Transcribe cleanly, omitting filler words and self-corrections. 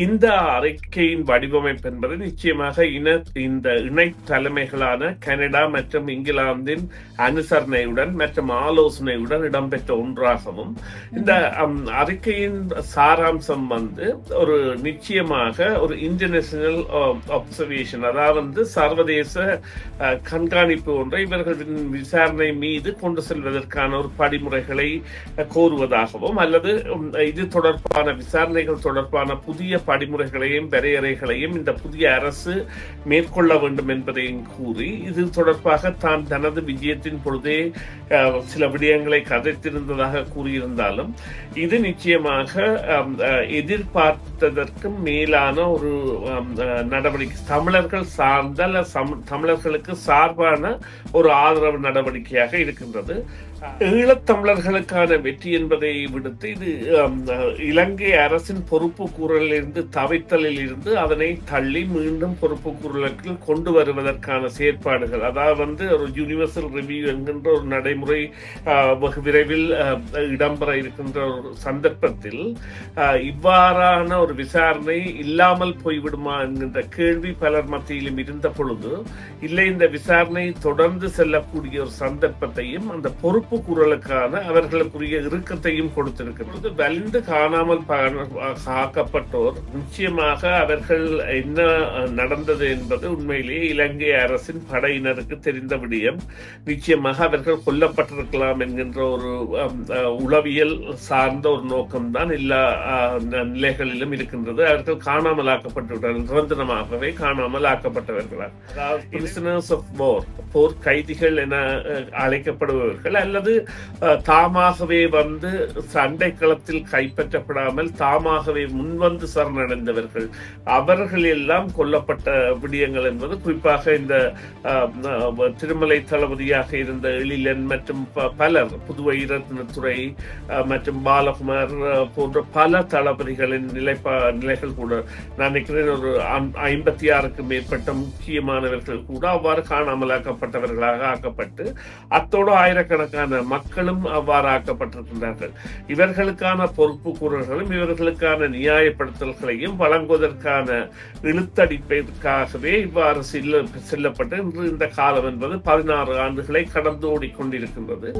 இந்த அறிக்கையின் வடிவமைப்பு என்பது நிச்சயமாக இந்த இணை தலைமைகளான கனடா மற்றும் இங்கிலாந்தின் அனுசரணையுடன் மற்றும் ஆலோசனையுடன் இடம்பெற்ற ஒன்றாகவும் இந்த அறிக்கையின் சாராம்சம் ஒரு நிச்சயமாக ஒரு இன்டர்நேஷனல் அப்சர்வேஷன், அதாவது சர்வதேச கண்காணிப்பு ஒன்றை இவர்களின் விசாரணை மீது கொண்டு செல்வதற்கான ஒரு படிமுறைகளை கோருவதாகவும் அல்லது இது தொடர்பான விசாரணைகள் தொடர்பான புதிய படிமுறைகளையும் வரையறைகளையும் இந்த புதிய அரசு மேற்கொள்ள வேண்டும் என்பதையும் கூறி இது தொடர்பாக தான் தனது விஜயத்தின் பொழுதே சில விடயங்களை கதைத்திருந்ததாக கூறியிருந்தாலும் இது நிச்சயமாக எதிர்பார்த்ததற்கும் மேலான ஒரு நடவடிக்கை, தமிழர்கள் சார்ந்த தமிழர்களுக்கு சார்பான ஒரு ஆதரவு நடவடிக்கையாக இருக்கின்றது. ஈழத்தமிழர்களுக்கான வெற்றி என்பதை விடுத்து இது இலங்கை அரசின் பொறுப்பு கூறலிலிருந்து தவித்தலில் இருந்து அதனை தள்ளி மீண்டும் பொறுப்பு கூறலுக்கு கொண்டு வருவதற்கான செயற்பாடுகள், அதாவது ஒரு யூனிவர்சல் ரிவ்யூ என்கின்ற ஒரு நடைமுறை வெகு விரைவில் இடம்பெற இருக்கின்ற ஒரு சந்தர்ப்பத்தில் இவ்வாறான ஒரு விசாரணை இல்லாமல் போய்விடுமா என்கின்ற கேள்வி பலர் மத்தியிலும் இருந்த பொழுது இல்லை, இந்த விசாரணை தொடர்ந்து செல்லக்கூடிய ஒரு சந்தர்ப்பத்தையும் அந்த பொறுப்பு கூறலுக்கான அவர்களுக்குரிய இறுக்கத்தையும் கொடுத்திருக்கிறது. வலிந்து காணாமல் ஆக்கப்பட்டோர் நிச்சயமாக அவர்கள் என்ன நடந்தது என்பது உண்மையிலேயே இலங்கை அரசின் படையினருக்கு தெரிந்த விடயம். நிச்சயமாக அவர்கள் கொல்லப்பட்டிருக்கலாம் என்கின்ற ஒரு உளவியல் சார்ந்த ஒரு நோக்கம்தான் எல்லா நிலைகளிலும் இருக்கின்றது. அவர்கள் காணாமல் ஆக்கப்பட்டுவிட்டார்கள், நிரந்தரமாகவே காணாமல் ஆக்கப்பட்டவர்களால், போர் கைதிகள் என அழைக்கப்படுபவர்கள் அல்லது தாமாகவே சண்டை களத்தில் கைப்பற்றப்படாமல் தாமாகவே முன்வந்து சரணடைந்தவர்கள், அவர்கள் எல்லாம் கொல்லப்பட்ட விடயங்கள் என்பது குறிப்பாக இந்த திருமலை தளபதியாக இருந்த எழிலன் மற்றும் பலர், புதுவை ரத்னத்துறை மற்றும் பாலகுமார் போன்ற பல தளபதிகளின் நிலைகள் கூட நான் நினைக்கிறேன் ஒரு 56க்கு மேற்பட்ட முக்கியமானவர்கள் கூட அவ்வாறு காணாமலாக்கப்பட்டவர்களாக ஆக்கப்பட்டு அத்தோடு ஆயிரக்கணக்கான மக்களும் அவ்வாறு ஆக்கப்பட்டிருக்கின்றார்கள். இவர்களுக்கான பொறுப்பு கூறல்களும் இவர்களுக்கான நியாயப்படுத்தல்களையும் வழங்குவதற்கான இழுத்தடிப்பதற்காகவே இவ்வாறு செல்லப்பட்டு இன்று இந்த காலம் என்பது 16 ஆண்டுகளை கடந்து ஓடிக்கொண்டிருக்கின்றது.